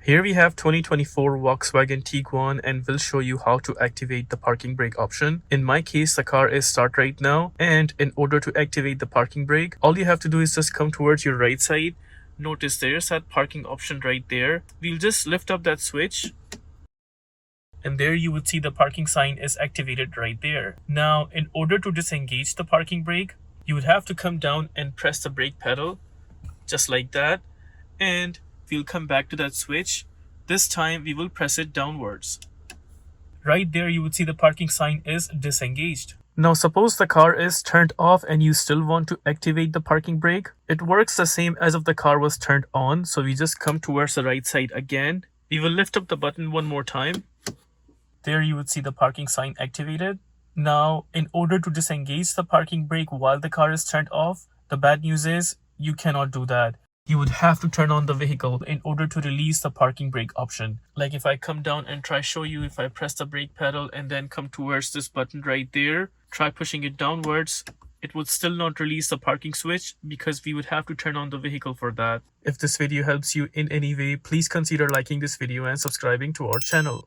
Here we have 2024 Volkswagen Tiguan and we'll show you how to activate the parking brake option. In my case, the car is start right now, and in order to activate the parking brake, all you have to do is just come towards your right side. Notice there's that parking option right there. We'll just lift up that switch, and there you would see the parking sign is activated right there. Now, in order to disengage the parking brake, you would have to come down and press the brake pedal, just like that, and we'll come back to that switch. This time we will press it downwards. Right there you would see the parking sign is disengaged. Now suppose the car is turned off and you still want to activate the parking brake. It works the same as if the car was turned on, so we just come towards the right side again. We will lift up the button one more time. There you would see the parking sign activated. Now, in order to disengage the parking brake while the car is turned off, the bad news is you cannot do that. You would have to turn on the vehicle in order to release the parking brake option. Like if I come down and try show you, if I press the brake pedal and then come towards this button right there, try pushing it downwards, it would still not release the parking switch because we would have to turn on the vehicle for that. If this video helps you in any way, please consider liking this video and subscribing to our channel.